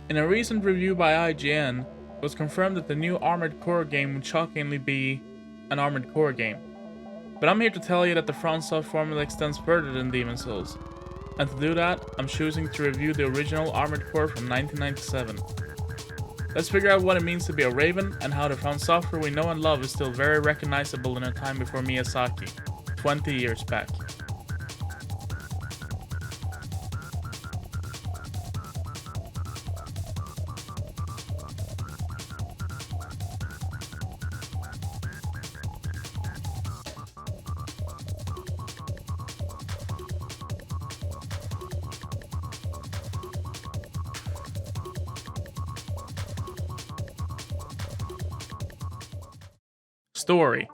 In a recent review by IGN, it was confirmed that the new Armored Core game would shockingly be an Armored Core game. But I'm here to tell you that the FromSoft formula extends further than Demon's Souls. And to do that, I'm choosing to review the original Armored Core from 1997. Let's figure out what it means to be a Raven and how the FromSoftware we know and love is still very recognizable in a time before Miyazaki, 20 years back. Story.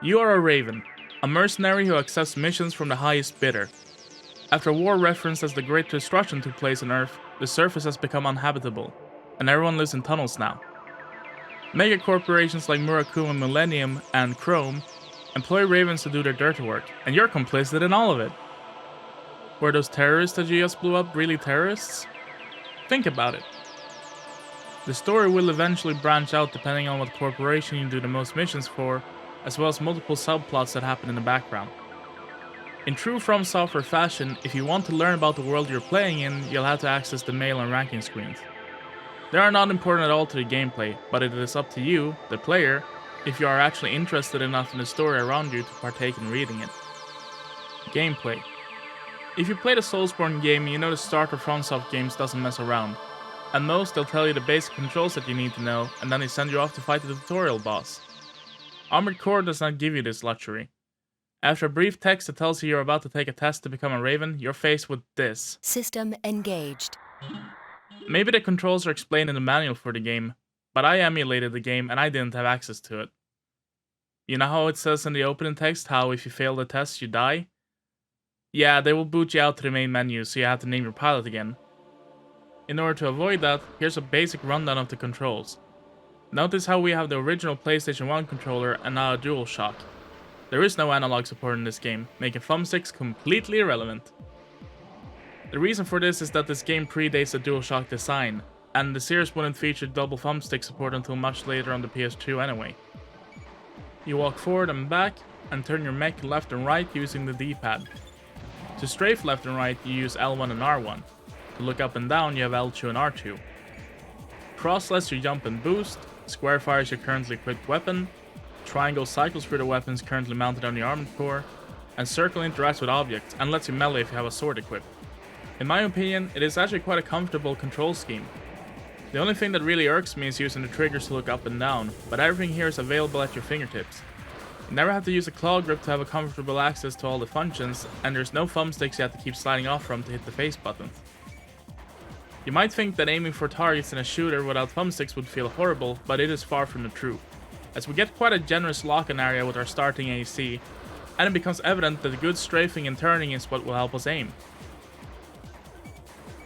You are a Raven, a mercenary who accepts missions from the highest bidder. After a war referenced as the Great Destruction took place on Earth, the surface has become uninhabitable, and everyone lives in tunnels now. Mega corporations like Murakuma Millennium and Chrome employ Ravens to do their dirty work, and you're complicit in all of it. Were those terrorists that you just blew up really terrorists? Think about it. The story will eventually branch out depending on what corporation you do the most missions for, as well as multiple subplots that happen in the background. In true FromSoftware fashion, if you want to learn about the world you're playing in, you'll have to access the mail and ranking screens. They are not important at all to the gameplay, but it is up to you, the player, if you are actually interested enough in the story around you to partake in reading it. Gameplay. If you play the Soulsborne game, you know the start of FromSoft games doesn't mess around. At most, they'll tell you the basic controls that you need to know, and then they send you off to fight the tutorial boss. Armored Core does not give you this luxury. After a brief text that tells you you're about to take a test to become a Raven, you're faced with this. System engaged. Maybe the controls are explained in the manual for the game, but I emulated the game and I didn't have access to it. You know how it says in the opening text how if you fail the test, you die? Yeah, they will boot you out to the main menu, so you have to name your pilot again. In order to avoid that, here's a basic rundown of the controls. Notice how we have the original PlayStation 1 controller and now a DualShock. There is no analog support in this game, making thumbsticks completely irrelevant. The reason for this is that this game predates the DualShock design, and the series wouldn't feature double thumbstick support until much later on the PS2 anyway. You walk forward and back, and turn your mech left and right using the D-pad. To strafe left and right, you use L1 and R1. To look up and down, you have L2 and R2. Cross lets you jump and boost, square fires your currently equipped weapon, triangle cycles through the weapons currently mounted on the Armored Core, and circle interacts with objects and lets you melee if you have a sword equipped. In my opinion, it is actually quite a comfortable control scheme. The only thing that really irks me is using the triggers to look up and down, but everything here is available at your fingertips. You never have to use a claw grip to have a comfortable access to all the functions, and there's no thumbsticks you have to keep sliding off from to hit the face button. You might think that aiming for targets in a shooter without thumbsticks would feel horrible, but it is far from the truth, as we get quite a generous lock-in area with our starting AC, and it becomes evident that good strafing and turning is what will help us aim.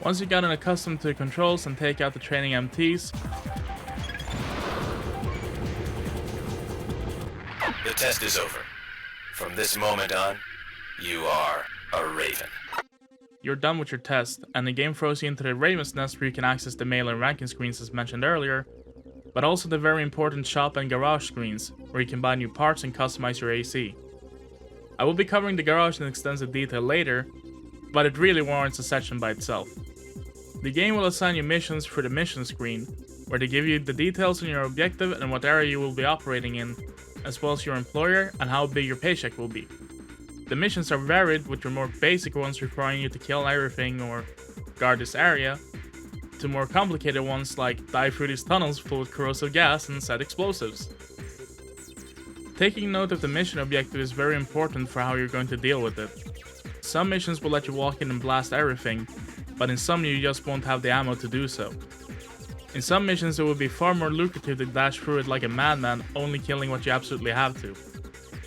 Once you've gotten accustomed to the controls and take out the training MTs, the test is over. From this moment on, you are a Raven. You're done with your test, and the game throws you into the Raven's Nest where you can access the mail and ranking screens as mentioned earlier, but also the very important shop and garage screens, where you can buy new parts and customize your AC. I will be covering the garage in extensive detail later, but it really warrants a section by itself. The game will assign you missions for the mission screen, where they give you the details on your objective and what area you will be operating in, as well as your employer and how big your paycheck will be. The missions are varied, with your more basic ones requiring you to kill everything or guard this area, to more complicated ones like dive through these tunnels full of corrosive gas and set explosives. Taking note of the mission objective is very important for how you're going to deal with it. Some missions will let you walk in and blast everything, but in some you just won't have the ammo to do so. In some missions it will be far more lucrative to dash through it like a madman, only killing what you absolutely have to.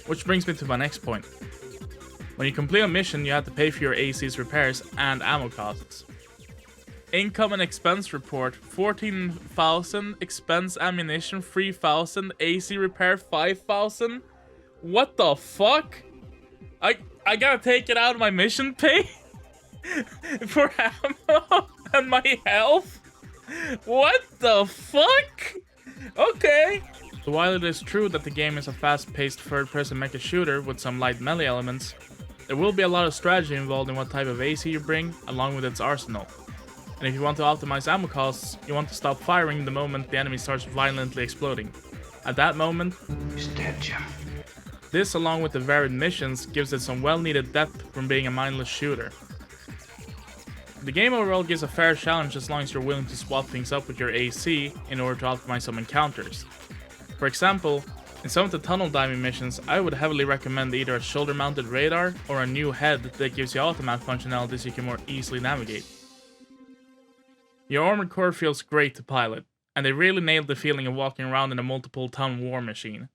Which brings me to my next point. When you complete a mission, you have to pay for your AC's repairs and ammo costs. Income and expense report, 14,000, expense ammunition 3,000, AC repair 5,000. What the fuck? I gotta take it out of my mission pay? For ammo and my health? What the fuck? Okay. So while it is true that the game is a fast-paced third-person mecha shooter with some light melee elements, there will be a lot of strategy involved in what type of AC you bring, along with its arsenal. And if you want to optimize ammo costs, you want to stop firing the moment the enemy starts violently exploding. At that moment, He's dead, Jim. this along with the varied missions gives it some well-needed depth from being a mindless shooter. The game overall gives a fair challenge as long as you're willing to swap things up with your AC in order to optimize some encounters. For example, in some of the tunnel diving missions, I would heavily recommend either a shoulder-mounted radar or a new head that gives you automat functionality so you can more easily navigate. Your armored core feels great to pilot, and they really nailed the feeling of walking around in a multiple-ton war machine.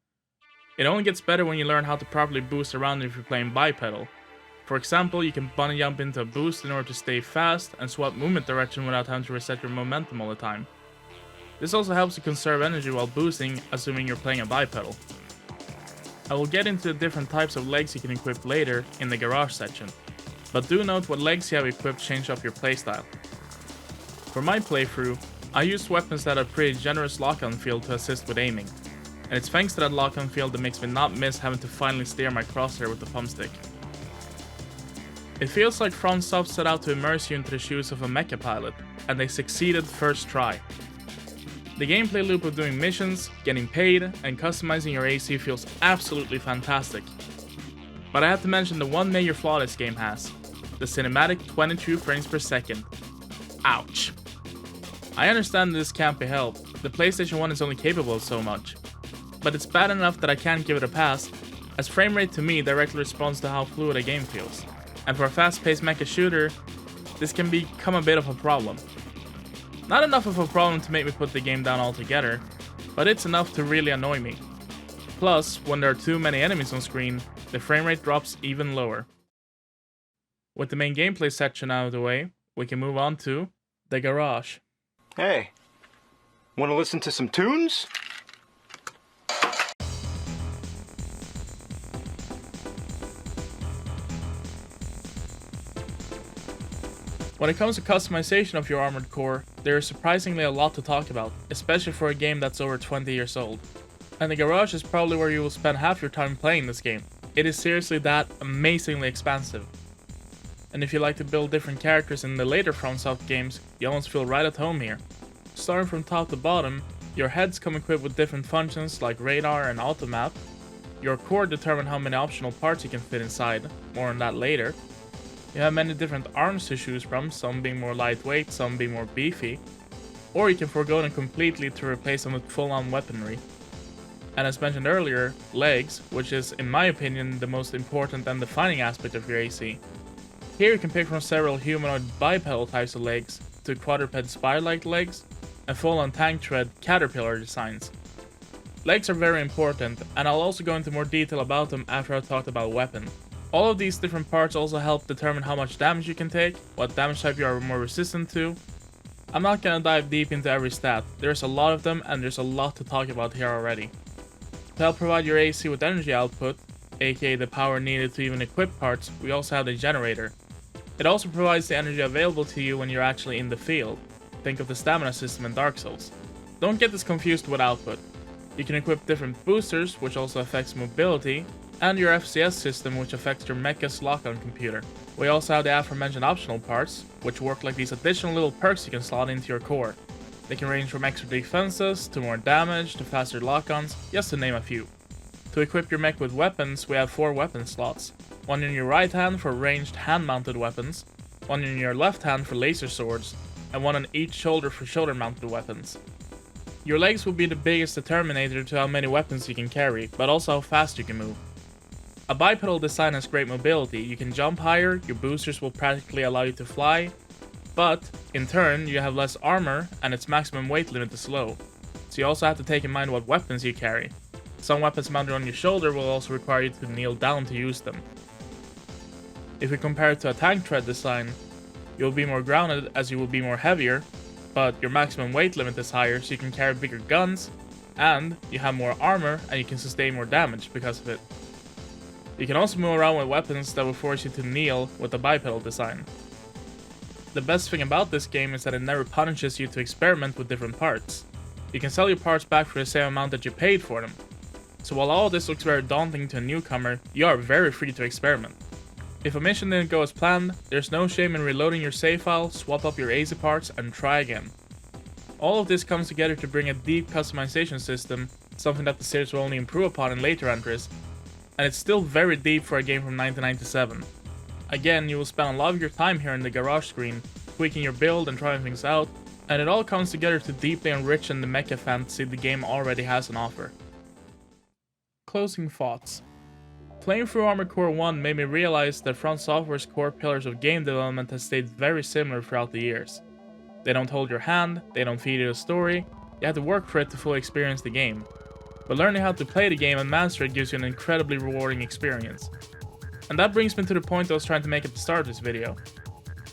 It only gets better when you learn how to properly boost around if you're playing bipedal. For example, you can bunny jump into a boost in order to stay fast and swap movement direction without having to reset your momentum all the time. This also helps you conserve energy while boosting, assuming you're playing a bipedal. I will get into the different types of legs you can equip later in the garage section, but do note what legs you have equipped change up your playstyle. For my playthrough, I used weapons that have pretty generous lock-on field to assist with aiming, and it's thanks to that lock-on field that makes me not miss having to finally steer my crosshair with the thumbstick. It feels like FromSoft set out to immerse you into the shoes of a mecha pilot, and they succeeded first try. The gameplay loop of doing missions, getting paid, and customizing your AC feels absolutely fantastic. But I have to mention the one major flaw this game has: the cinematic 22 frames per second. Ouch. I understand this can't be helped, the PlayStation 1 is only capable of so much. But it's bad enough that I can't give it a pass, as frame rate to me directly responds to how fluid a game feels. And for a fast-paced mecha shooter, this can become a bit of a problem. Not enough of a problem to make me put the game down altogether, but it's enough to really annoy me. Plus, when there are too many enemies on screen, the frame rate drops even lower. With the main gameplay section out of the way, we can move on to the garage. Hey, want to listen to some tunes? When it comes to customization of your armored core, there is surprisingly a lot to talk about, especially for a game that's over 20 years old. And the garage is probably where you will spend half your time playing this game. It is seriously that amazingly expansive. And if you like to build different characters in the later FromSoft games, you almost feel right at home here. Starting from top to bottom, your heads come equipped with different functions like radar and automap. Your core determine how many optional parts you can fit inside, more on that later. You have many different arms to choose from, some being more lightweight, some being more beefy, or you can forego them completely to replace them with full-on weaponry. And as mentioned earlier, legs, which is in my opinion the most important and defining aspect of your AC. Here you can pick from several humanoid bipedal types of legs, to quadruped spire-like legs, and full-on tank tread caterpillar designs. Legs are very important, and I'll also go into more detail about them after I've talked about weapon. All of these different parts also help determine how much damage you can take, what damage type you are more resistant to. I'm not gonna dive deep into every stat, there's a lot of them and there's a lot to talk about here already. To help provide your AC with energy output, aka the power needed to even equip parts, we also have the generator. It also provides the energy available to you when you're actually in the field. Think of the stamina system in Dark Souls. Don't get this confused with output. You can equip different boosters, which also affects mobility, and your FCS system, which affects your mecha's lock-on computer. We also have the aforementioned optional parts, which work like these additional little perks you can slot into your core. They can range from extra defenses, to more damage, to faster lock-ons, just to name a few. To equip your mech with weapons, we have 4 weapon slots. One in your right hand for ranged hand-mounted weapons, one in your left hand for laser swords, and one on each shoulder for shoulder-mounted weapons. Your legs will be the biggest determinator to how many weapons you can carry, but also how fast you can move. A bipedal design has great mobility, you can jump higher, your boosters will practically allow you to fly, but, in turn, you have less armor and its maximum weight limit is low, so you also have to take in mind what weapons you carry. Some weapons mounted on your shoulder will also require you to kneel down to use them. If we compare it to a tank tread design, you'll be more grounded as you will be more heavier, but your maximum weight limit is higher so you can carry bigger guns, and you have more armor and you can sustain more damage because of it. You can also move around with weapons that will force you to kneel with the bipedal design. The best thing about this game is that it never punishes you to experiment with different parts. You can sell your parts back for the same amount that you paid for them. So while all this looks very daunting to a newcomer, you are very free to experiment. If a mission didn't go as planned, there's no shame in reloading your save file, swap up your AZ parts, and try again. All of this comes together to bring a deep customization system, something that the series will only improve upon in later entries, and it's still very deep for a game from 1997. Again, you will spend a lot of your time here in the garage screen, tweaking your build and trying things out, and it all comes together to deeply enrich in the mecha fantasy the game already has on offer. Closing thoughts. Playing through Armored Core 1 made me realize that FromSoftware's core pillars of game development has stayed very similar throughout the years. They don't hold your hand, they don't feed you a story, you have to work for it to fully experience the game. But learning how to play the game and master it gives you an incredibly rewarding experience. And that brings me to the point I was trying to make at the start of this video.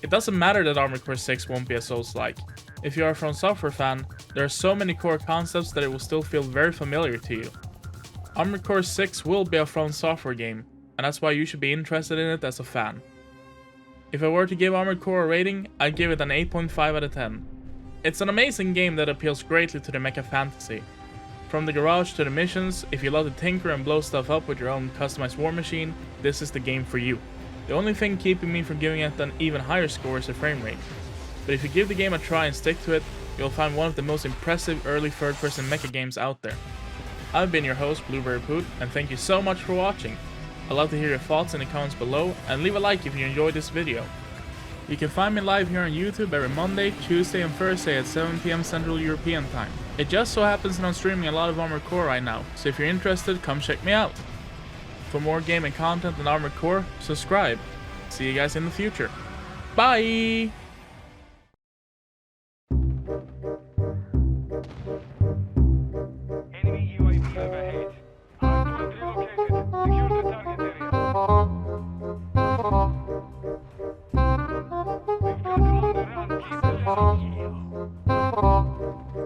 It doesn't matter that Armored Core 6 won't be a Souls-like. If you are a FromSoftware fan, there are so many core concepts that it will still feel very familiar to you. Armored Core 6 will be a FromSoftware game, and that's why you should be interested in it as a fan. If I were to give Armored Core a rating, I'd give it an 8.5 out of 10. It's an amazing game that appeals greatly to the mecha fantasy. From the garage to the missions, if you love to tinker and blow stuff up with your own customized war machine, this is the game for you. The only thing keeping me from giving it an even higher score is the frame rate. But if you give the game a try and stick to it, you'll find one of the most impressive early third-person mecha games out there. I've been your host, BlueberryPoot, and thank you so much for watching. I'd love to hear your thoughts in the comments below, and leave a like if you enjoyed this video. You can find me live here on YouTube every Monday, Tuesday, and Thursday at 7 PM Central European Time. It just so happens that I'm streaming a lot of Armored Core right now, so if you're interested, come check me out. For more gaming content and Armored Core, subscribe. See you guys in the future. Bye! Enemy UAV overhead. Hardpoint relocated. Secure the target area. We've got them on the run. Keep the